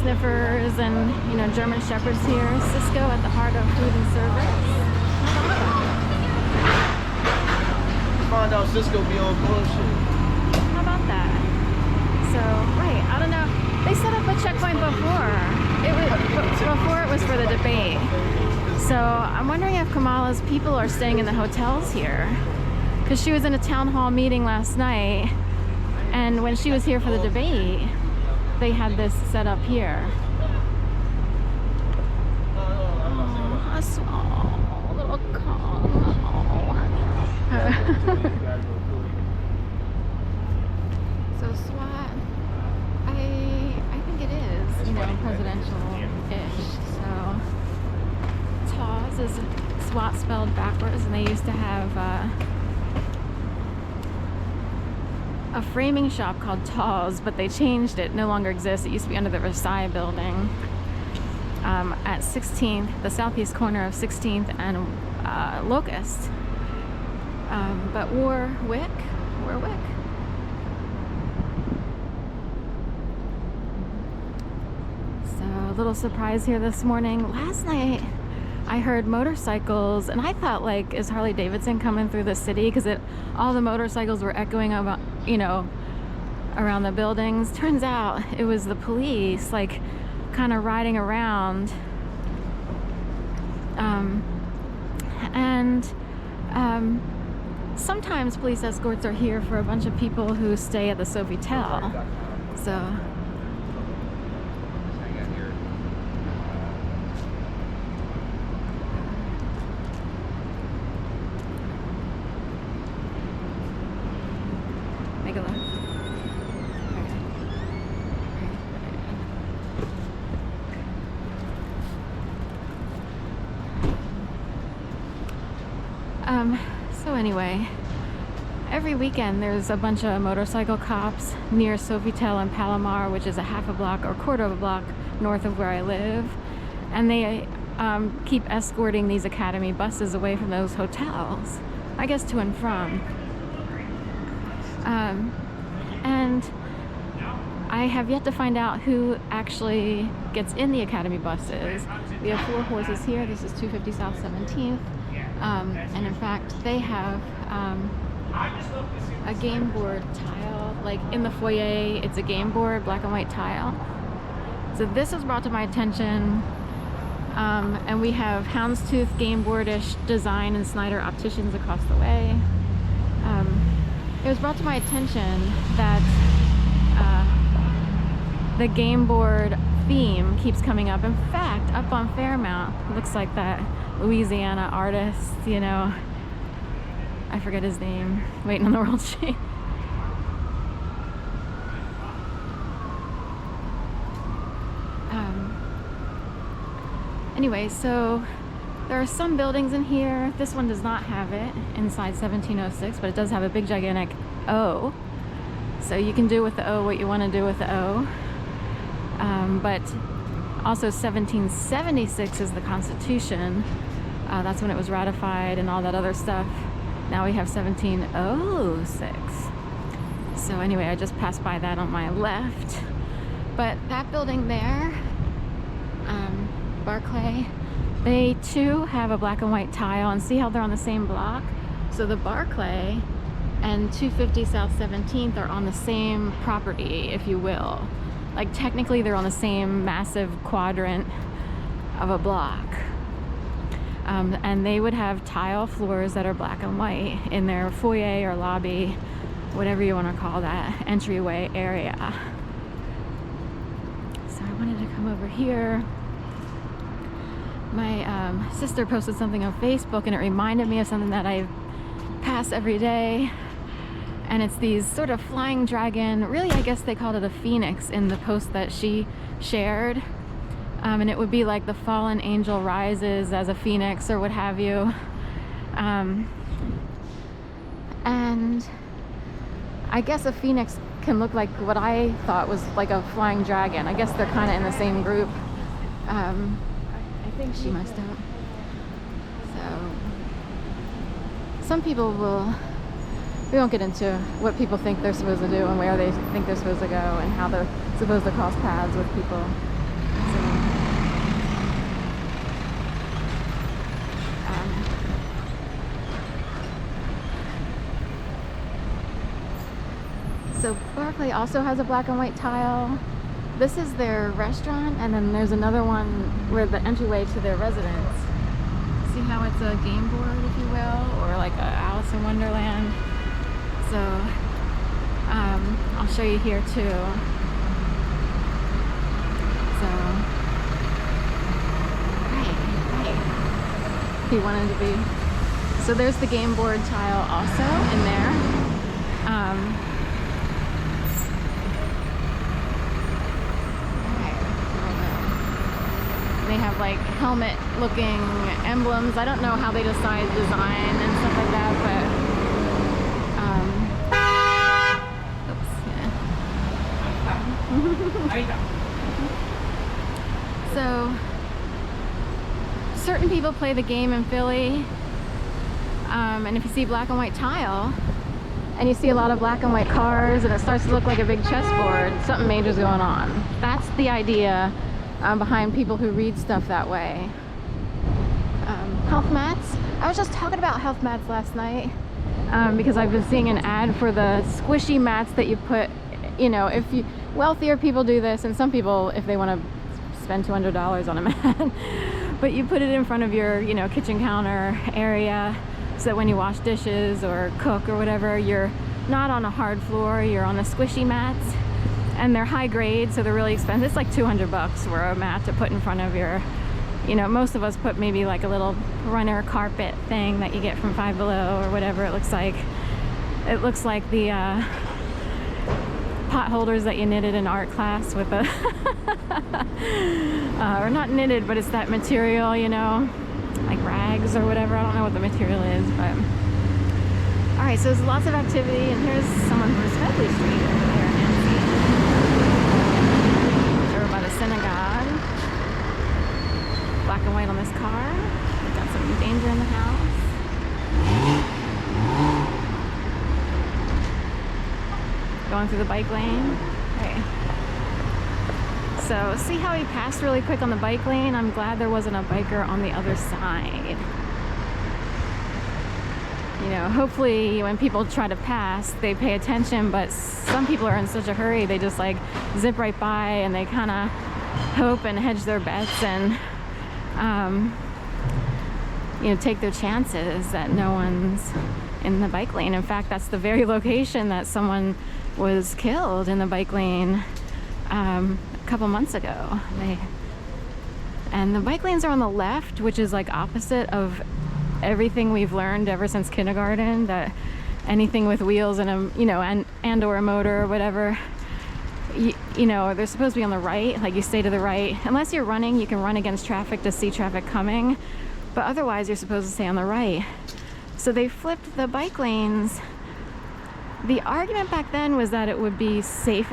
sniffers and, you know, German Shepherds here. Cisco at the heart of food and service. Find out Cisco be on bullshit. How about that? So, right, I don't know. They set up a checkpoint before. Before it was for the debate. So I'm wondering if Kamala's people are staying in the hotels here. Because she was in a town hall meeting last night, and when she was here for the debate, they had this set up here. Oh, a small little car. So SWAT, I think it is, you know, presidential-ish. So TAWS is SWAT spelled backwards, and they used to have a framing shop called TAWS, but they changed it. No longer exists. It used to be under the Versailles building at 16th, the southeast corner of 16th and Locust. But Warwick. So a little surprise here this morning. Last night I heard motorcycles, and I thought, like, is Harley Davidson coming through the city? Because all the motorcycles were echoing about, you know, around the buildings. Turns out it was the police, like, kind of riding around. Sometimes police escorts are here for a bunch of people who stay at the Sofitel. So. Make a left. So anyway, every weekend there's a bunch of motorcycle cops near Sofitel and Palomar, which is a half a block or quarter of a block north of where I live, and they keep escorting these academy buses away from those hotels, I guess to and from. And I have yet to find out who actually gets in the academy buses. We have 4 horses here. This is 250 South 17th. And in fact, they have a Gameboard tile, like in the foyer. It's a Gameboard black and white tile. So this was brought to my attention, and we have houndstooth Gameboard-ish design and Snyder Opticians across the way. It was brought to my attention that the Gameboard theme keeps coming up. In fact, up on Fairmount, it looks like that Louisiana artist, you know, I forget his name, Waiting on the World Shade. Anyway, so there are some buildings in here. This one does not have it inside 1706, but it does have a big gigantic O. So you can do with the O what you want to do with the O. But also 1776 is the Constitution. That's when it was ratified and all that other stuff. Now we have 1706. So anyway, I just passed by that on my left. But that building there, Barclay, they too have a black and white tile, and see how they're on the same block? So the Barclay and 250 South 17th are on the same property, if you will. Like technically they're on the same massive quadrant of a block. And they would have tile floors that are black and white in their foyer or lobby, whatever you want to call that, entryway area. So I wanted to come over here. My sister posted something on Facebook, and it reminded me of something that I pass every day. And it's these sort of flying dragon, really I guess they called it a phoenix in the post that she shared. And it would be like the fallen angel rises as a phoenix or what have you. And I guess a phoenix can look like what I thought was like a flying dragon. I guess they're kind of in the same group. I think she messed up. So some people will, we won't get into what people think they're supposed to do and where they think they're supposed to go and how they're supposed to cross paths with people. So Barclay also has a black and white tile. This is their restaurant, and then there's another one where the entryway to their residence. See how it's a game board, if you will, or like a Alice in Wonderland. So I'll show you here too. So he wanted to be. So there's the game board tile also in there. They have like helmet looking emblems. I don't know how they decide design and stuff like that, but oops, yeah. So certain people play the game in Philly, and if you see black and white tile and you see a lot of black and white cars and it starts to look like a big chessboard, something major's going on. That's the idea behind people who read stuff that way. Health mats. I was just talking about health mats last night because I've been seeing an ad for the squishy mats that you put, you know, if you, wealthier people do this, and some people, if they want to spend $200 on a mat, but you put it in front of your, you know, kitchen counter area so that when you wash dishes or cook or whatever, you're not on a hard floor, you're on the squishy mats. And they're high grade, so they're really expensive. It's like $200 for a mat to put in front of your, you know, most of us put maybe like a little runner carpet thing that you get from Five Below or whatever it looks like. It looks like the pot holders that you knitted in art class with a, or not knitted, but it's that material, you know, like rags or whatever. I don't know what the material is, but. All right, so there's lots of activity, and here's someone from Smedley Street over there. By the synagogue. Black and white on this car. We've got some danger in the house. Going through the bike lane. Okay. So see how he passed really quick on the bike lane? I'm glad there wasn't a biker on the other side. You know, hopefully when people try to pass, they pay attention, but some people are in such a hurry, they just like zip right by and they kind of hope and hedge their bets and, you know, take their chances that no one's in the bike lane. In fact, that's the very location that someone was killed in the bike lane a couple months ago. And the bike lanes are on the left, which is like opposite of everything we've learned ever since kindergarten, that anything with wheels and a, you know, and or a motor or whatever, you know, they're supposed to be on the right. Like, you stay to the right unless you're running. You can run against traffic to see traffic coming, but otherwise you're supposed to stay on the right. So they flipped the bike lanes. The argument back then was that it would be safer